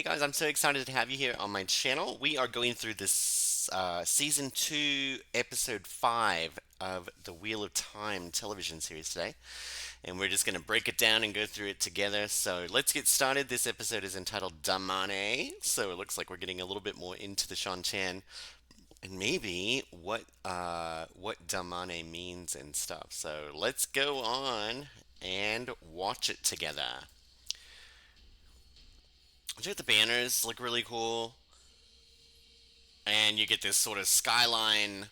Hey guys, I'm so excited to have you here on my channel. We are going through this season 2, episode 5 of the Wheel of Time television series today. And we're just going to break it down and go through it together. So let's get started. This episode is entitled Damane. So it looks like we're getting a little bit more into the Seanchan and maybe what damane means and stuff. So let's go on and watch it together. I think the banners look really cool, and you get this sort of skyline.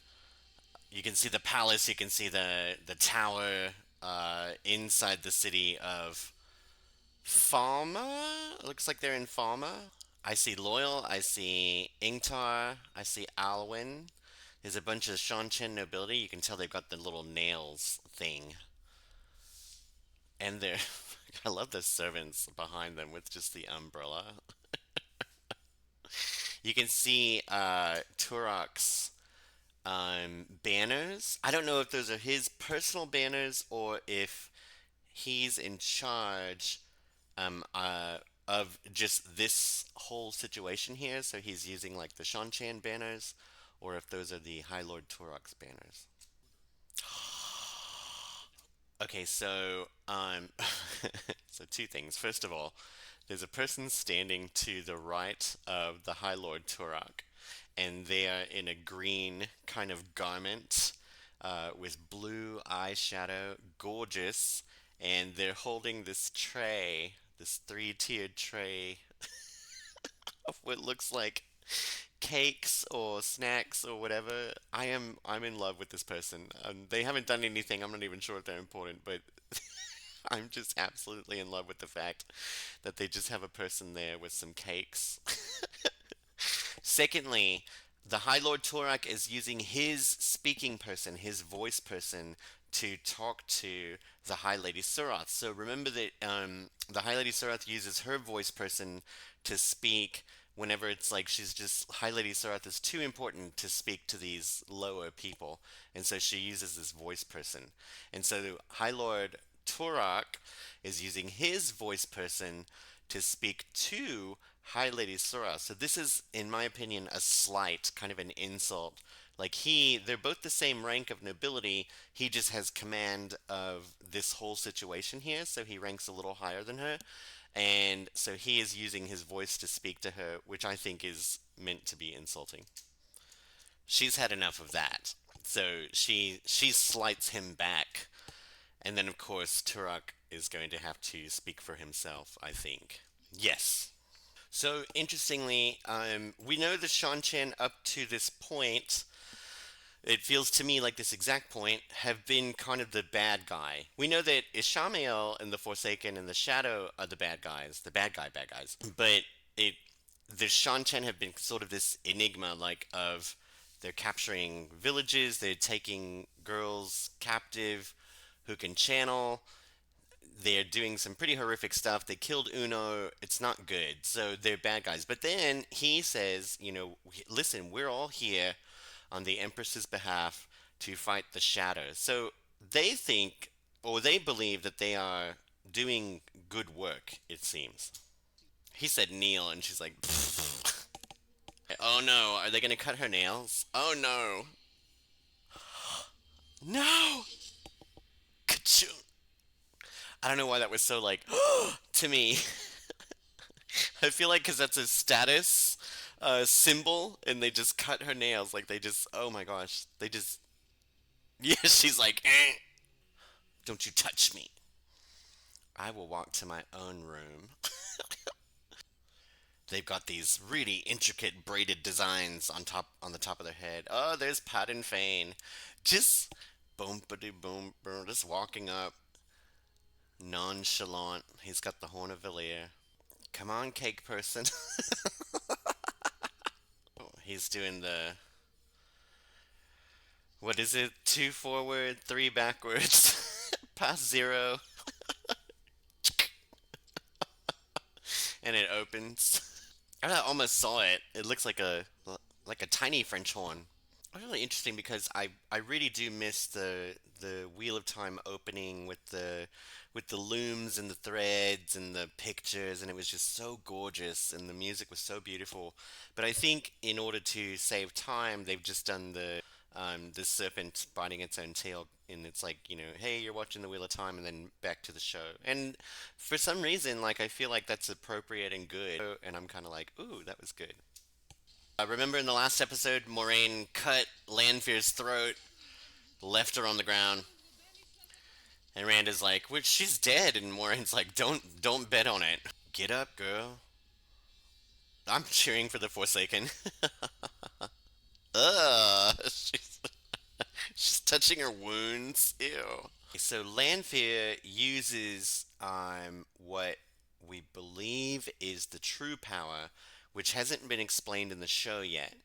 You can see the palace. You can see the tower inside the city of Falma. It looks like they're in Falma. I see Loyal. I see Ingtar. I see Alwyn. There's a bunch of Seanchan nobility. You can tell they've got the little nails thing, and they're. I love the servants behind them with just the umbrella. You can see Turok's banners. I don't know if those are his personal banners or if he's in charge um, uh, of just this whole situation here. So he's using like the Shanchan banners, or if those are the High Lord Turok's banners. Okay, so so two things. First of all, there's a person standing to the right of the High Lord Turok, and they are in a green kind of garment with blue eyeshadow, gorgeous, and they're holding this tray, this three-tiered tray of what looks like cakes or snacks or whatever. I'm in love with this person. They haven't done anything. I'm not even sure if they're important, but I'm just absolutely in love with the fact that they just have a person there with some cakes. Secondly, the High Lord Torak is using his speaking person, his voice person, to talk to the High Lady Suroth. So remember that the High Lady Suroth uses her voice person to speak whenever it's like she's just High Lady Suroth is too important to speak to these lower people, and so she uses this voice person. And so High Lord Turok is using his voice person to speak to High Lady Sora. So this is, in my opinion, a slight, kind of an insult. Like they're both the same rank of nobility. He just has command of this whole situation here, so he ranks a little higher than her. And so he is using his voice to speak to her, which I think is meant to be insulting. She's had enough of that. So she slights him back. And then of course Turok is going to have to speak for himself, I think. Yes. So interestingly, we know the Shanchan up to this point, it feels to me like this exact point, have been kind of the bad guy. We know that Ishamael and the Forsaken and the Shadow are the bad guys, the bad guys. But it, the Shanchan have been sort of this enigma, like of they're capturing villages, they're taking girls captive who can channel, they're doing some pretty horrific stuff. They killed Uno. It's not good. So they're bad guys. But then he says, listen, we're all here on the Empress's behalf to fight the shadows. So they think, or they believe that they are doing good work, it seems. He said kneel, and she's like, oh no, are they going to cut her nails? Oh no. No! Ka-choo. I don't know why that was so like, to me. I feel like because that's a status symbol, and they just cut her nails. Like they just, oh my gosh, they just, yeah. She's like, don't you touch me. I will walk to my own room. They've got these really intricate braided designs on the top of their head. Oh, there's Pat and Fane, just boom, boom, boom, just walking up, nonchalant. He's got the horn of Valir. Come on, cake person. He's doing the what is it? Two forward, three backwards, past zero, and it opens. I almost saw it. It looks like a tiny French horn. Really interesting because I really do miss the Wheel of Time opening with the looms and the threads and the pictures, and it was just so gorgeous and the music was so beautiful. But I think in order to save time, they've just done the serpent biting its own tail, and it's like, hey, you're watching the Wheel of Time, and then back to the show. And for some reason, like, I feel like that's appropriate and good, and I'm kind of like, ooh, that was good. Remember in the last episode, Moraine cut Lanfear's throat, left her on the ground, and Rand is like, "Well, she's dead," and Moraine's like, "Don't bet on it. Get up, girl. I'm cheering for the Forsaken." Ugh, she's touching her wounds. Ew. So Lanfear uses what we believe is the true power, which hasn't been explained in the show yet.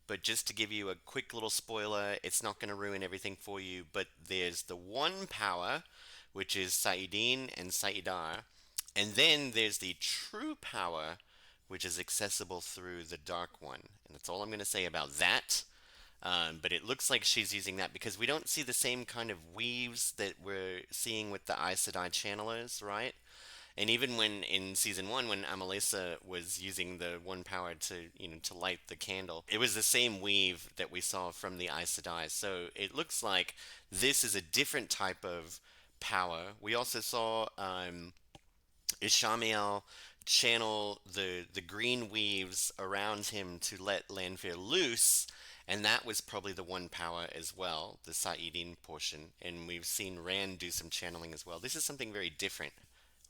But just to give you a quick little spoiler, it's not going to ruin everything for you. But there's the one power, which is Saidin and Saidar, and then there's the true power, which is accessible through the Dark One. And that's all I'm going to say about that. But it looks like she's using that because we don't see the same kind of weaves that we're seeing with the Aes Sedai channelers, right? And even when in season one, when Amalisa was using the one power to, to light the candle, it was the same weave that we saw from the Aes Sedai. So it looks like this is a different type of power. We also saw Ishamael channel the green weaves around him to let Lanfear loose, and that was probably the one power as well, the Saidin portion. And we've seen Rand do some channeling as well. This is something very different,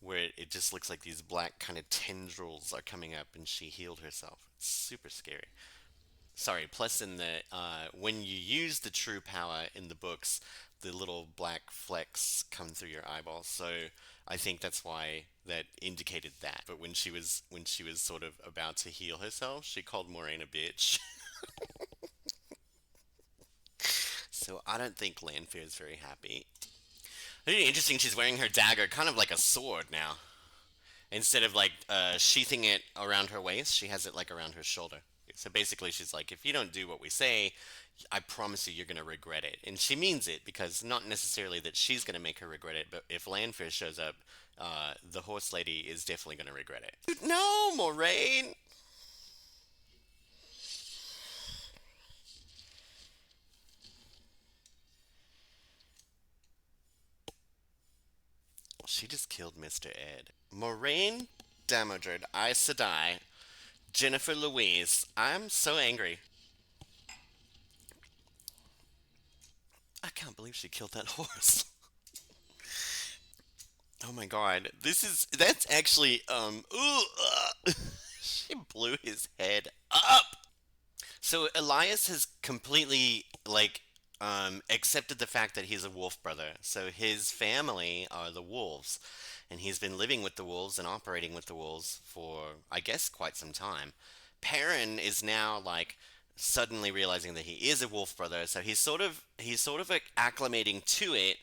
where it just looks like these black kind of tendrils are coming up, and she healed herself. It's super scary. Sorry. Plus, in the when you use the true power in the books, the little black flecks come through your eyeballs. So I think that's why that indicated that. But when she was sort of about to heal herself, she called Moraine a bitch. So I don't think Lanfear is very happy. Really interesting. She's wearing her dagger kind of like a sword now. Instead of like sheathing it around her waist, she has it like around her shoulder. So basically, she's like, if you don't do what we say, I promise you, you're going to regret it. And she means it because not necessarily that she's going to make her regret it, but if Lanfear shows up, the horse lady is definitely going to regret it. No, Moraine! She just killed Mr. Ed. Moraine Damodred, Aes Sedai, Jennifer Louise. I'm so angry. I can't believe she killed that horse. Oh my god. That's actually ooh, she blew his head up. So Elias has completely like accepted the fact that he's a wolf brother. So his family are the wolves, and he's been living with the wolves and operating with the wolves for I guess quite some time. Perrin is now like suddenly realizing that he is a wolf brother, so he's sort of like acclimating to it,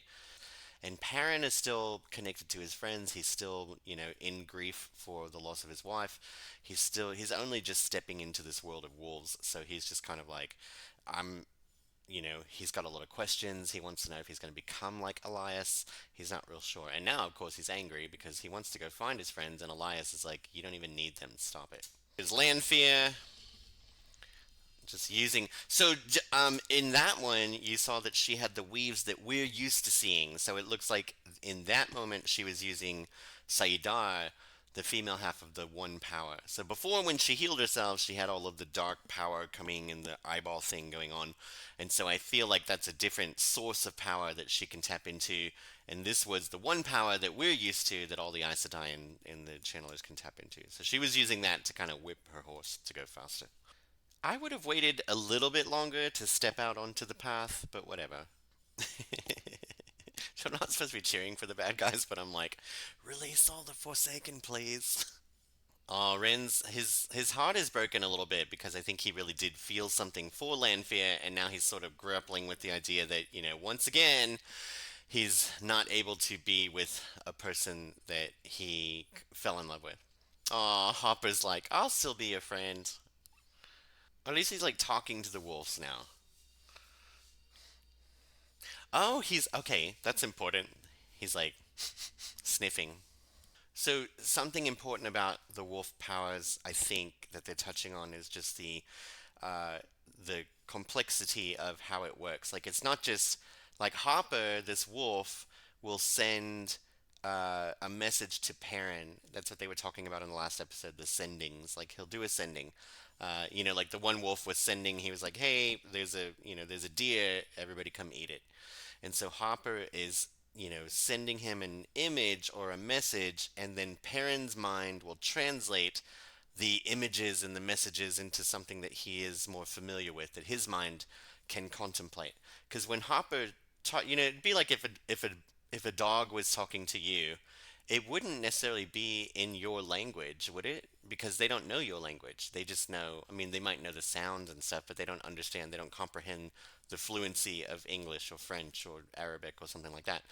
and Perrin is still connected to his friends. He's still, in grief for the loss of his wife. He's only just stepping into this world of wolves. So he's just kind of like, I'm, he's got a lot of questions. He wants to know if he's going to become like Elias. He's not real sure. And now, of course, he's angry because he wants to go find his friends. And Elias is like, you don't even need them. Stop it. There's Lanfear, just using in that one you saw that she had the weaves that we're used to seeing, so it looks like in that moment she was using Saidar, the female half of the one power. So before, when she healed herself, she had all of the dark power coming and the eyeball thing going on, and so I feel like that's a different source of power that she can tap into, and this was the one power that we're used to, that all the Aes Sedai and the channelers can tap into. So she was using that to kind of whip her horse to go faster. I would have waited a little bit longer to step out onto the path, but whatever. So I'm not supposed to be cheering for the bad guys, but I'm like, release all the Forsaken, please. Oh, Ren's his heart is broken a little bit because I think he really did feel something for Lanfear, and now he's sort of grappling with the idea that, once again, he's not able to be with a person that he fell in love with. Oh, Hopper's like, I'll still be your friend. At least he's like talking to the wolves now. Oh, he's okay. That's important. He's like sniffing. So something important about the wolf powers, I think, that they're touching on is just uh, the complexity of how it works. Like it's not just like Harper, this wolf, will send a message to Perrin. That's what they were talking about in the last episode, the sendings. Like he'll do a sending. Like the one wolf was sending. He was like, "Hey, there's a deer. Everybody come eat it." And so Hopper is, sending him an image or a message, and then Perrin's mind will translate the images and the messages into something that he is more familiar with, that his mind can contemplate. Because when Hopper it'd be like if a dog was talking to you, it wouldn't necessarily be in your language, would it? Because they don't know your language. They just know, I mean, they might know the sounds and stuff, but they don't understand, they don't comprehend the fluency of English or French or Arabic or something like that.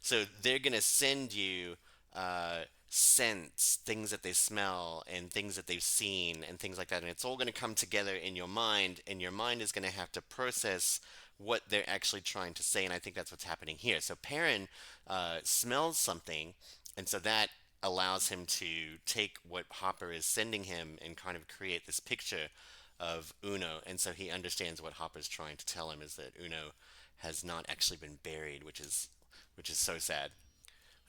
So they're going to send you scents, things that they smell, and things that they've seen, and things like that. And it's all going to come together in your mind, and your mind is going to have to process what they're actually trying to say. And I think that's what's happening here. So Perrin smells something, and so that allows him to take what Hopper is sending him and kind of create this picture of Uno. And so he understands what Hopper's trying to tell him is that Uno has not actually been buried, which is so sad.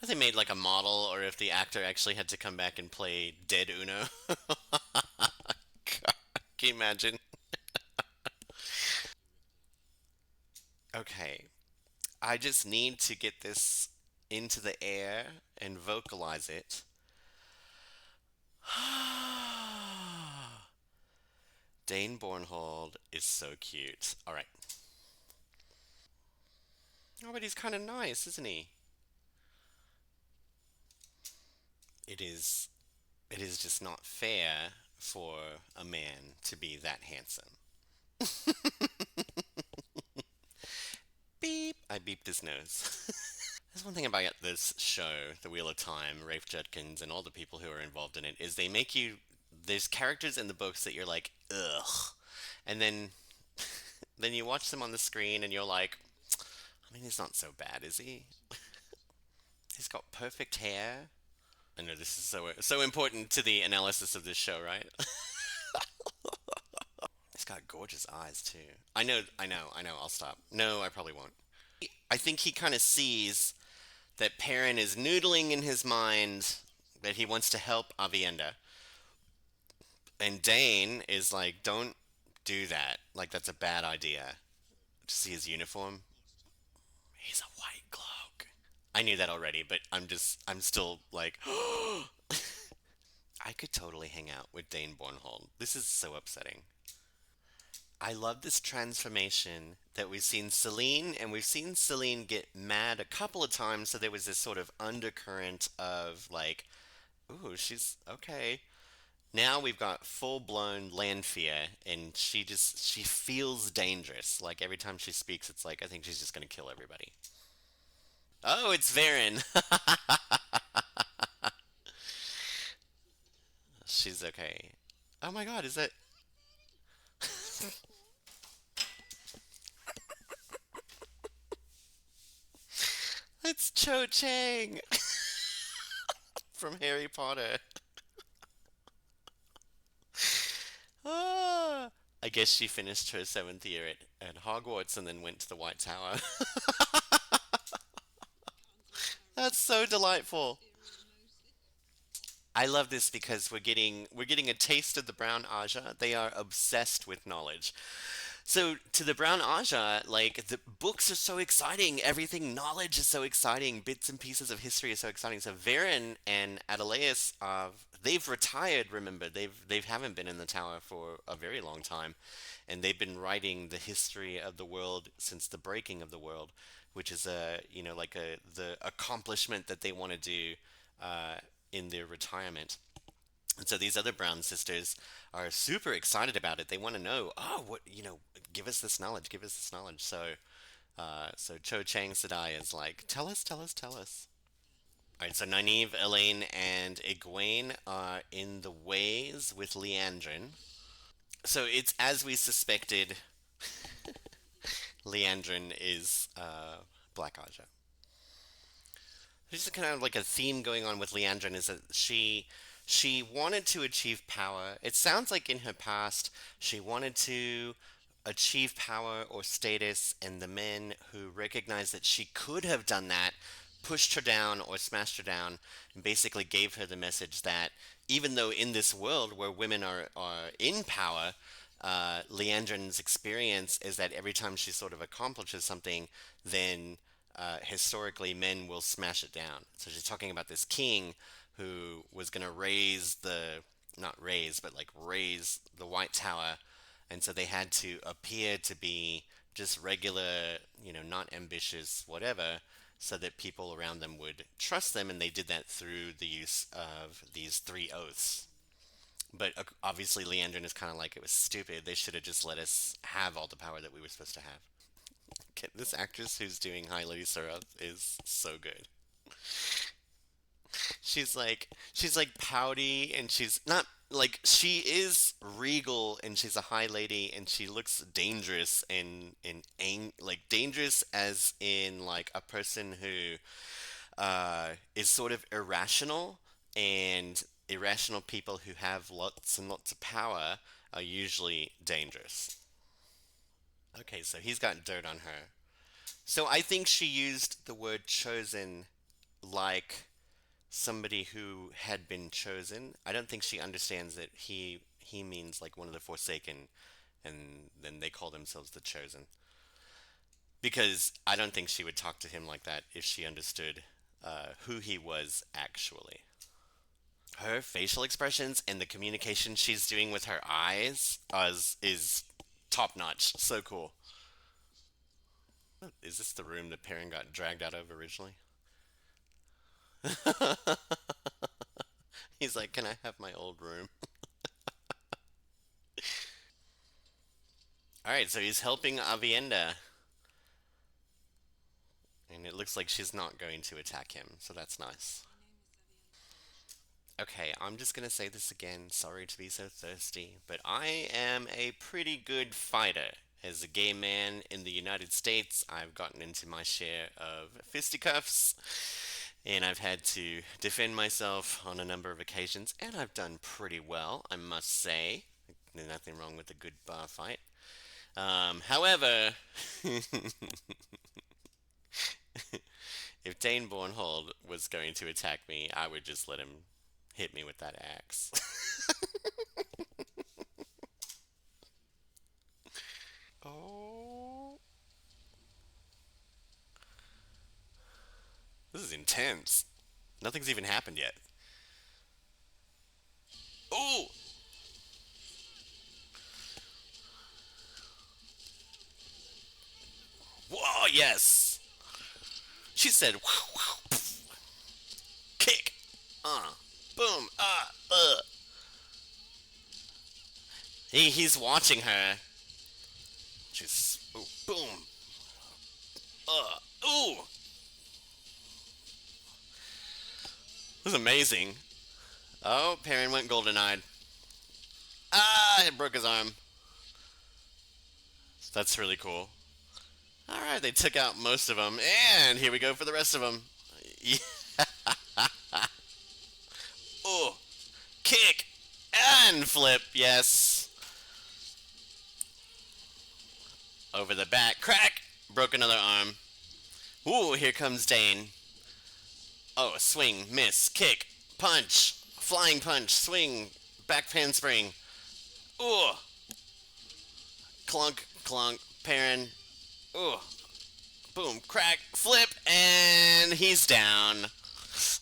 If they made like a model, or if the actor actually had to come back and play dead Uno. Can you imagine? Okay, I just need to get this into the air and vocalize it. Dane Bornhold is so cute. All right. Oh, but he's kind of nice, isn't he? It is. It is just not fair for a man to be that handsome. Beep. I beeped his nose. That's one thing about this show, The Wheel of Time, Rafe Judkins, and all the people who are involved in it, is they make you. There's characters in the books that you're like, ugh. And then you watch them on the screen and you're like, I mean, he's not so bad, is he? He's got perfect hair. I know this is so important to the analysis of this show, right? He's got gorgeous eyes too. I know. I'll stop. No, I probably won't. I think he kind of sees that Perrin is noodling in his mind that he wants to help Avienda, and Dane is like, "Don't do that. Like that's a bad idea." To see his uniform, he's a white cloak. I knew that already, but I'm still like, I could totally hang out with Dane Bornhold. This is so upsetting. I love this transformation that we've seen Celine, and we've seen Celine get mad a couple of times, so there was this sort of undercurrent of like, ooh, she's okay. Now we've got full blown Lanfear, and she feels dangerous. Like every time she speaks, it's like I think she's just gonna kill everybody. Oh, it's Varen. She's okay. Oh my God, is that? It's Cho Chang from Harry Potter. Ah, I guess she finished her seventh year at Hogwarts and then went to the White Tower. That's so delightful. I love this because we're getting a taste of the Brown Ajah. They are obsessed with knowledge. So to the Brown Ajah, like the books are so exciting. Everything knowledge is so exciting. Bits and pieces of history is so exciting. So Varen and Adelaus, they've retired. Remember, they haven't been in the tower for a very long time, and they've been writing the history of the world since the breaking of the world, which is like the accomplishment that they want to do uh, in their retirement. And so these other Brown sisters are super excited about it. They want to know, oh, give us this knowledge, give us this knowledge. So Cho Chang Sadai is like, tell us, tell us, tell us. All right, so Nynaeve, Elayne, and Egwene are in the ways with Liandrin. So it's as we suspected. Liandrin is Black Aja. There's just kind of like a theme going on with Liandrin is that she wanted to achieve power. It sounds like in her past she wanted to achieve power or status, and the men who recognized that she could have done that pushed her down or smashed her down and basically gave her the message that even though in this world where women are in power, Leandrin's experience is that every time she sort of accomplishes something, then historically men will smash it down. So she's talking about this king who was going to raise the, not raise, but like raise the White Tower. And so they had to appear to be just regular, not ambitious, whatever, so that people around them would trust them. And they did that through the use of these three oaths. But obviously, Leandrin is kind of like, it was stupid. They should have just let us have all the power that we were supposed to have. Okay, this actress who's doing High Lady Surath is so good. She's like pouty, and she's not like, she is regal, and she's a high lady, and she looks dangerous and like dangerous as in like a person who is sort of irrational, and irrational people who have lots and lots of power are usually dangerous. Okay, so he's got dirt on her. So I think she used the word chosen like somebody who had been chosen. I don't think she understands that he means like one of the Forsaken, and then they call themselves the Chosen. Because I don't think she would talk to him like that if she understood who he was actually. Her facial expressions and the communication she's doing with her eyes is top notch. So cool. Is this the room that Perrin got dragged out of originally? He's like, "Can I have my old room?" All right, so he's helping Avienda, and it looks like she's not going to attack him, so that's nice. Okay, I'm just gonna say this again. Sorry to be so thirsty, but I am a pretty good fighter. As a gay man in the United States, I've gotten into my share of fisticuffs, and I've had to defend myself on a number of occasions, and I've done pretty well, I must say. There's nothing wrong with a good bar fight. However, if Dane Bornhold was going to attack me, I would just let him hit me with that axe. Oh, this is intense. Nothing's even happened yet. Oh, whoa, yes. She said, kick, uh, boom, he's watching her. She's, ooh, boom, ooh. This is amazing. Oh, Perrin went golden eyed. Ah, it broke his arm. That's really cool. All right, they took out most of them, and here we go for the rest of them. Oh, kick and flip. Yes, over the back. Crack. Broke another arm. Ooh, here comes Dane. Oh, swing, miss, kick, punch, flying punch, swing, back handspring. Ooh, clunk, clunk, Perrin. Ooh, boom, crack, flip, and he's down.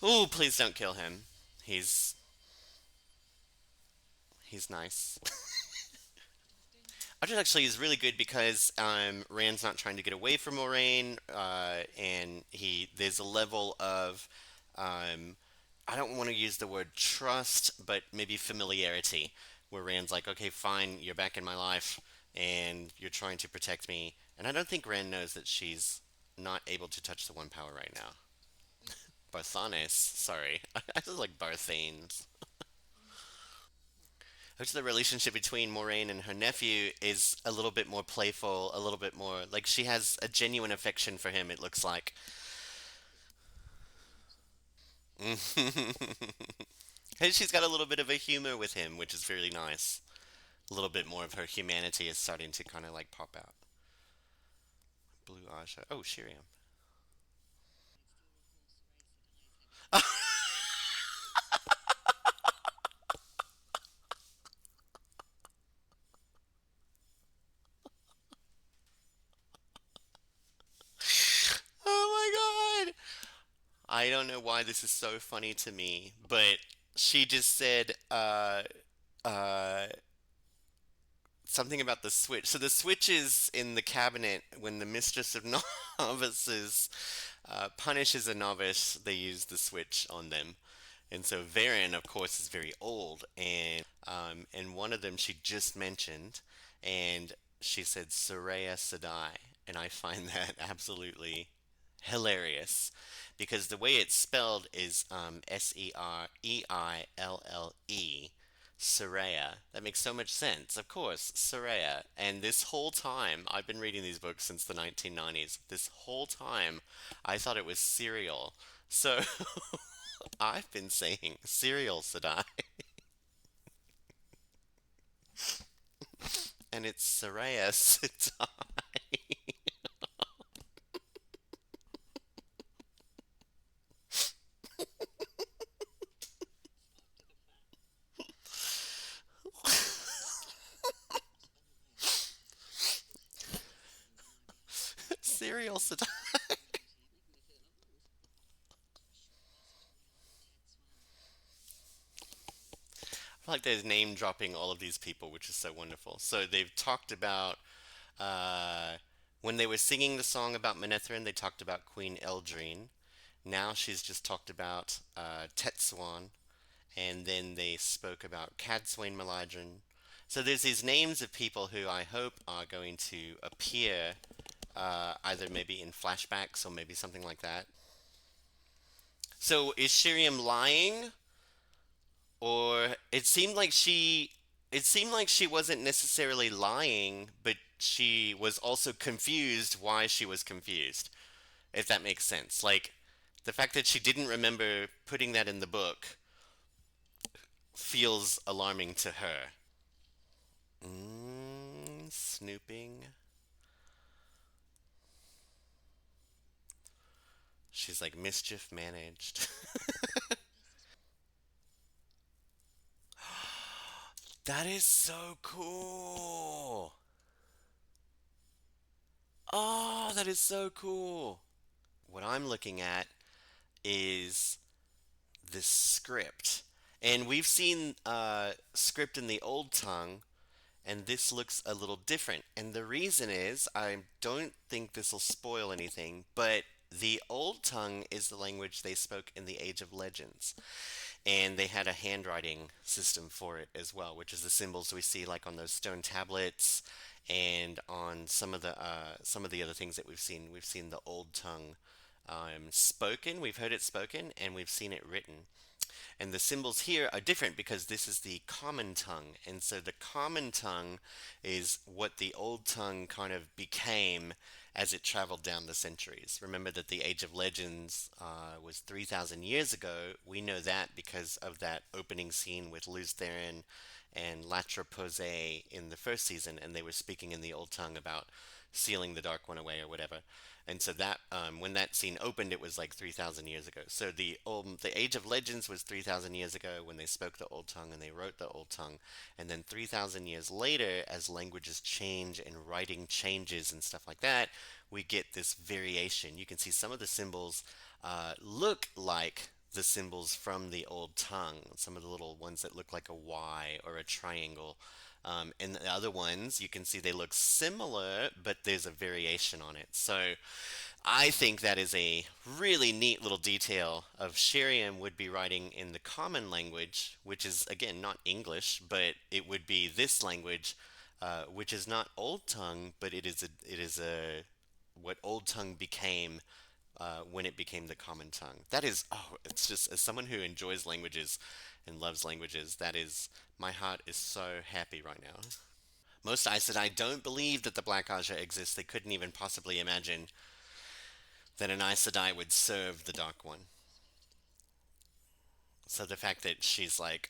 Ooh, please don't kill him. He's he's nice. Archer actually is really good because Rand's not trying to get away from Moraine, and he there's a level of um, I don't want to use the word trust, but maybe familiarity, where Rand's like, okay, fine, you're back in my life, and you're trying to protect me, and I don't think Rand knows that she's not able to touch the one power right now. Barthanes, sorry, I just like Barthanes. Which the relationship between Moraine and her nephew is a little bit more playful, a little bit more like she has a genuine affection for him, it looks like. And she's got a little bit of a humor with him, which is really nice. A little bit more of her humanity is starting to kind of like pop out. Blue Ajah. Oh, Shiriam. Oh my god! I don't know why this is so funny to me, but she just said, uh, something about the switch. So the switch is in the cabinet when the mistress of novices punishes a novice, they use the switch on them. And so Varen, of course, is very old, and one of them she just mentioned, and she said Soraya Sadai, and I find that absolutely hilarious because the way it's spelled is Sereille. Soraya. That makes so much sense. Of course, Soraya. And this whole time, I've been reading these books since the 1990s. This whole time, I thought it was cereal. So I've been saying cereal, Sadai, and it's Soraya Sadai. Cereal Sadai. I like they're name dropping all of these people, which is so wonderful. So they've talked about uh, when they were singing the song about Manetheren, they talked about Queen Eldrine. Now she's just talked about Tetsuan, and then they spoke about Cadswain Maladrin. So there's these names of people who I hope are going to appear, either maybe in flashbacks or maybe something like that. So is Shiriam lying, or it seemed like she wasn't necessarily lying, but she was also confused why she was confused, if that makes sense. Like the fact that she didn't remember putting that in the book feels alarming to her. Snooping. She's like mischief managed. That is so cool. Oh, that is so cool. What I'm looking at is the script. And we've seen script in the old tongue, and this looks a little different. And the reason is, I don't think this will spoil anything, but the old tongue is the language they spoke in the Age of Legends. And they had a handwriting system for it as well, which is the symbols we see like on those stone tablets and on some of the other things that we've seen. We've seen the old tongue spoken, we've heard it spoken, and we've seen it written. And the symbols here are different because this is the common tongue. And so the common tongue is what the old tongue kind of became as it traveled down the centuries. Remember that the Age of Legends was 3,000 years ago. We know that because of that opening scene with Luz Theron and Latra Pose in the first season, and they were speaking in the old tongue about sealing the Dark One away or whatever. And so that when that scene opened, it was like 3,000 years ago. So the Age of Legends was 3,000 years ago when they spoke the Old Tongue and they wrote the Old Tongue. And then 3,000 years later, as languages change and writing changes and stuff like that, we get this variation. You can see some of the symbols look like the symbols from the Old Tongue. Some of the little ones that look like a Y or a triangle. And the other ones, you can see they look similar, but there's a variation on it. So I think that is a really neat little detail of Shiriam would be writing in the common language, which is again not English, but it would be this language, which is not Old Tongue, but it is a what Old Tongue became when it became the common tongue. That is, oh, it's just as someone who enjoys languages and loves languages, that is, my heart is so happy right now. Most Aes Sedai don't believe that the Black Ajah exists. They couldn't even possibly imagine that an Aes Sedai would serve the Dark One. So the fact that she's like,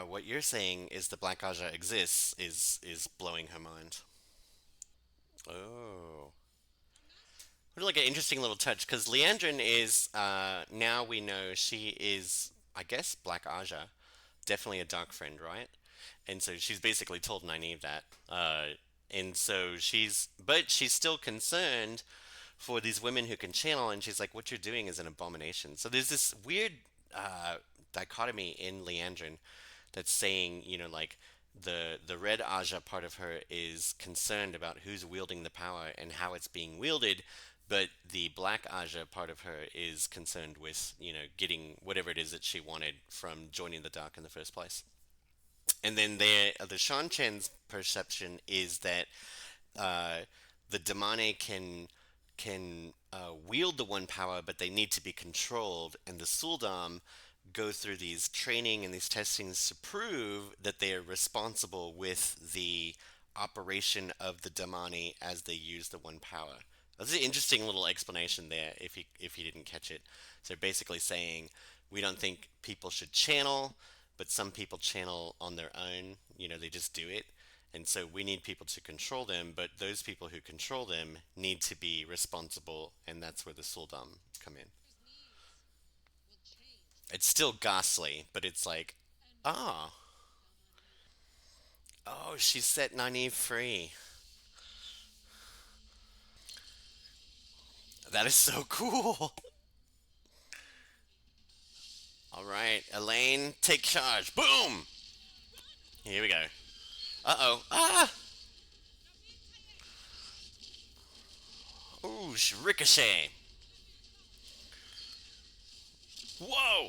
what you're saying is the Black Ajah exists is blowing her mind. Oh. Like an interesting little touch because Liandrin is now we know she is I guess Black Aja, definitely a dark friend, right? And so she's basically told Nynaeve that, and so she's still concerned for these women who can channel, and she's like, "What you're doing is an abomination." So there's this weird uh, dichotomy in Liandrin that's saying, like the red Aja part of her is concerned about who's wielding the power and how it's being wielded, but the black Aja part of her is concerned with, getting whatever it is that she wanted from joining the dark in the first place. And then the Seanchan's perception is that uh, the damane can wield the one power, but they need to be controlled. And the Suldam go through these training and these testings to prove that they are responsible with the operation of the damane as they use the one power. That's an interesting little explanation there. If you didn't catch it, so basically saying we don't think people should channel, but some people channel on their own. They just do it. And so we need people to control them, but those people who control them need to be responsible, and that's where the Suldam come in. It's still ghastly, but it's like, ah, oh, she set Nynaeve free. That is so cool. All right, Elayne, take charge. Boom! Here we go. Uh oh. Ah! Ooh, ricochet. Whoa!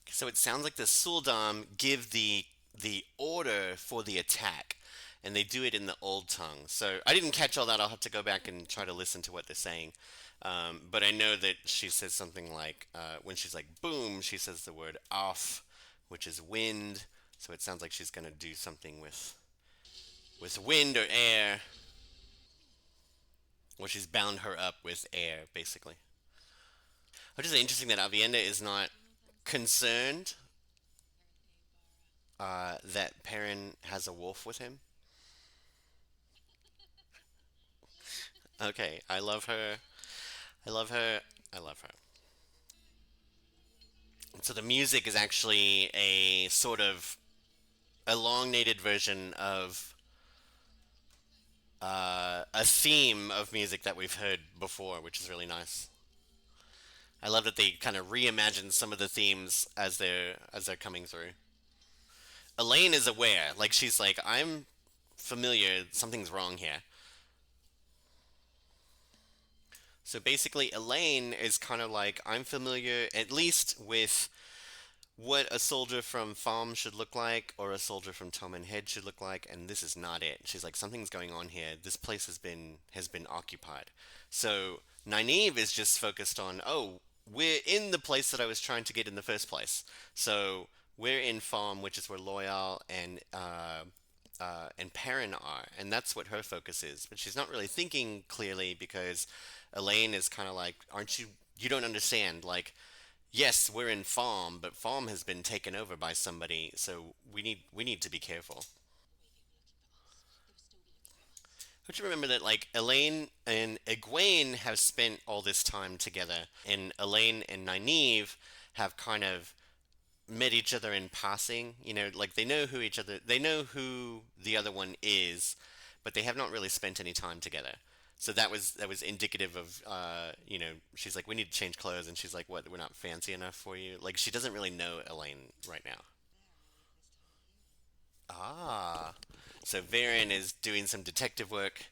So it sounds like the Suldam give the order for the attack, and they do it in the old tongue. So I didn't catch all that. I'll have to go back and try to listen to what they're saying. But I know that she says something like when she's like boom, she says the word off, which is wind. So it sounds like she's gonna do something with wind or air. Well, she's bound her up with air, basically. Which is interesting that Avienda is not concerned that Perrin has a wolf with him. Okay, I love her. I love her. I love her. So the music is actually a sort of elongated version of a theme of music that we've heard before, which is really nice. I love that they kind of reimagine some of the themes as they're coming through. Elayne is aware, like she's like, I'm familiar. Something's wrong here. So basically, Elayne is kind of like, I'm familiar at least with what a soldier from Farm should look like, or a soldier from Tom and Head should look like, and this is not it. She's like, something's going on here. This place has been occupied. So Nynaeve is just focused on, oh, we're in the place that I was trying to get in the first place. So we're in Farm, which is where Loyal and Perrin are, and that's what her focus is. But she's not really thinking clearly because Elayne is kind of like, "Aren't you? You don't understand. Like, yes, we're in Farm, but Farm has been taken over by somebody, so we need to be careful." Don't you remember that like Elayne and Egwene have spent all this time together, and Elayne and Nynaeve have kind of met each other in passing. Like they know who each other, they know who the other one is, but they have not really spent any time together. So that was indicative of, she's like, we need to change clothes, and she's like, what? We're not fancy enough for you. Like she doesn't really know Elayne right now. Ah, so Varen is doing some detective work,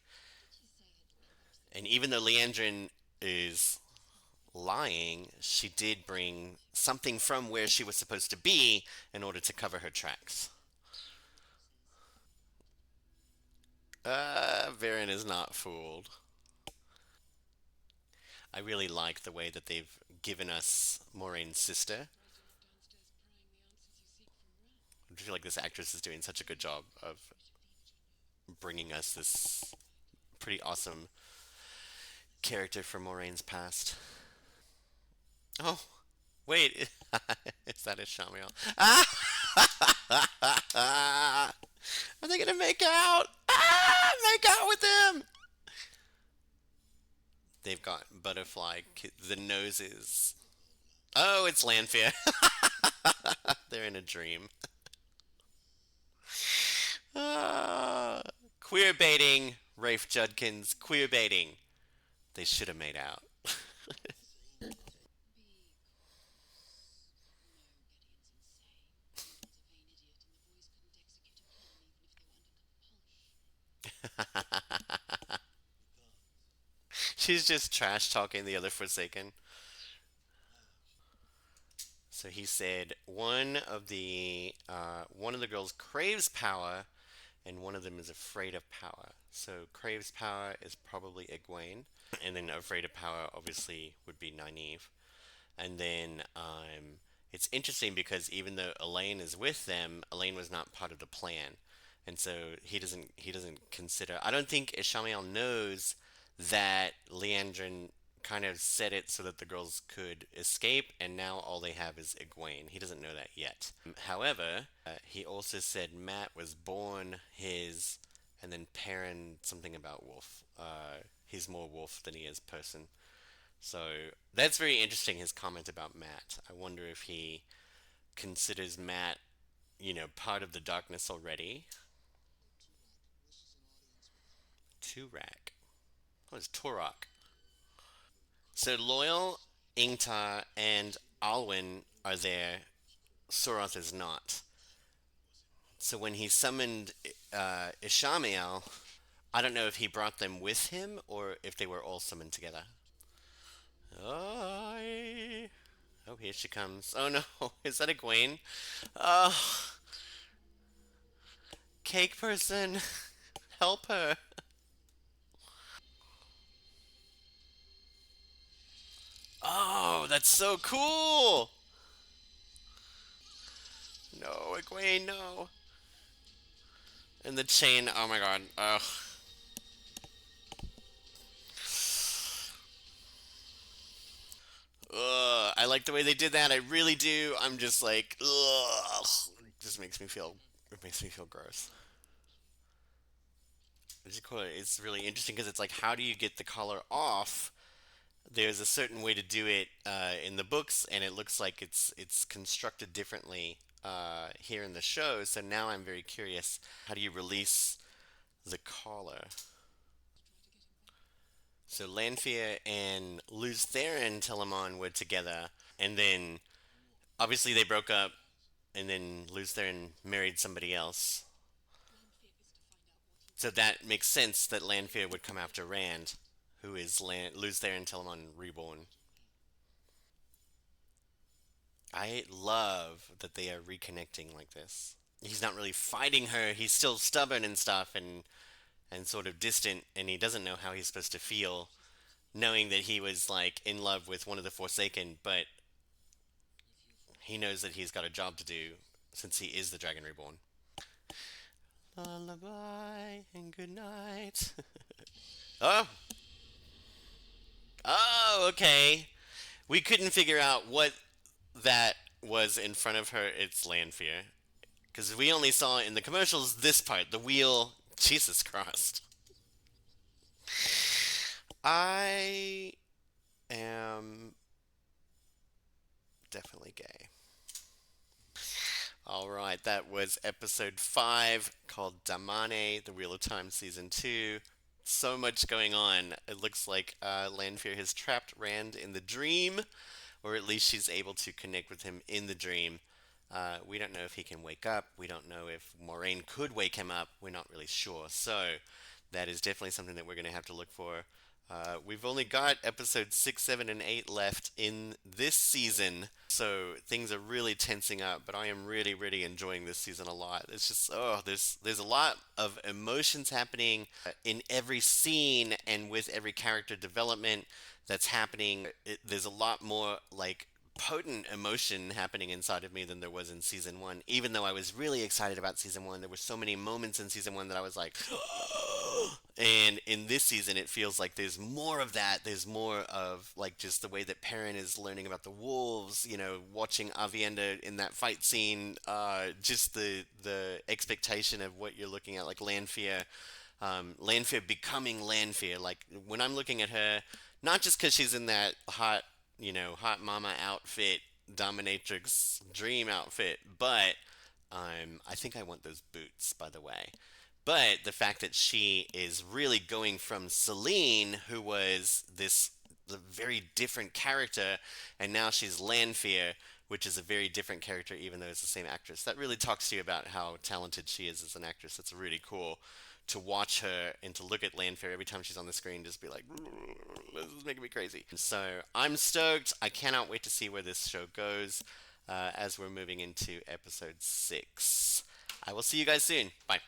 and even though Liandrin is lying, she did bring something from where she was supposed to be in order to cover her tracks. Varen is not fooled. I really like the way that they've given us Moraine's sister. I feel like this actress is doing such a good job of bringing us this pretty awesome character from Moraine's past. Oh, wait, is that Ishamael? Are they gonna make out? Make out with him! They've got butterfly, the noses. Oh, it's Lanfear. They're in a dream. Ah, queer baiting, Rafe Judkins. Queer baiting. They should have made out. She's just trash talking the other Forsaken. So he said one of the girls craves power, and one of them is afraid of power. So craves power is probably Egwene, and then afraid of power obviously would be Nynaeve. And then it's interesting because even though Elayne is with them, Elayne was not part of the plan, and so he doesn't consider. I don't think Ishamael knows that Liandrin kind of set it so that the girls could escape, and now all they have is Egwene. He doesn't know that yet. However, he also said Matt was born his, and then Perrin something about wolf. He's more wolf than he is person. So that's very interesting, his comment about Matt. I wonder if he considers Matt, part of the darkness already. Turak. What is Torok? So Loyal, Ingtar, and Alwyn are there. Soroth is not. So when he summoned Ishamael, I don't know if he brought them with him or if they were all summoned together. Oh, oh, here she comes. Oh no, is that Egwene? Oh, cake person, help her. Oh, that's so cool! No, Egwene, no. And the chain, oh my god. Ugh. Ugh. I like the way they did that. I really do. I'm just like, ugh. It just makes me feel gross. It's really interesting because it's like, how do you get the collar off? There's a certain way to do it in the books, and it looks like it's constructed differently here in the show. So now I'm very curious. How do you release the collar? So Lanfear and Luz Theron Telamon were together, and then obviously they broke up, and then Luz Theron married somebody else. So that makes sense that Lanfear would come after Rand, who is Luz Theron Telamon reborn. I love that they are reconnecting like this. He's not really fighting her. He's still stubborn and stuff, and sort of distant, and he doesn't know how he's supposed to feel, knowing that he was like in love with one of the Forsaken, but he knows that he's got a job to do since he is the Dragon Reborn. Lullaby and good night. Oh, oh, okay. We couldn't figure out what that was in front of her. It's Lanfear. Because we only saw in the commercials this part, the wheel. Jesus Christ. I am definitely gay. All right, that was episode 5 called Damane, The Wheel of Time Season 2. So much going on. It looks like Lanfear has trapped Rand in the dream, or at least she's able to connect with him in the dream. We don't know if he can wake up. We don't know if Moraine could wake him up. We're not really sure. So that is definitely something that we're going to have to look for. We've only got episodes 6, 7, and 8 left in this season, so things are really tensing up. But I am really, really enjoying this season a lot. It's just there's a lot of emotions happening in every scene and with every character development that's happening. There's a lot more like potent emotion happening inside of me than there was in season one. Even though I was really excited about season one, there were so many moments in season one that I was like, and in this season, it feels like there's more of that. There's more of like just the way that Perrin is learning about the wolves. You know, watching Avienda in that fight scene. Just the expectation of what you're looking at, like Lanfear, Lanfear becoming Lanfear. Like when I'm looking at her, not just because she's in that hot, hot mama outfit, dominatrix dream outfit, but I think I want those boots, by the way. But the fact that she is really going from Celine, who was this the very different character, and now she's Lanfear, which is a very different character, even though it's the same actress. That really talks to you about how talented she is as an actress. It's really cool to watch her and to look at Lanfear every time she's on the screen, just be like, this is making me crazy. So I'm stoked. I cannot wait to see where this show goes as we're moving into episode 6. I will see you guys soon. Bye.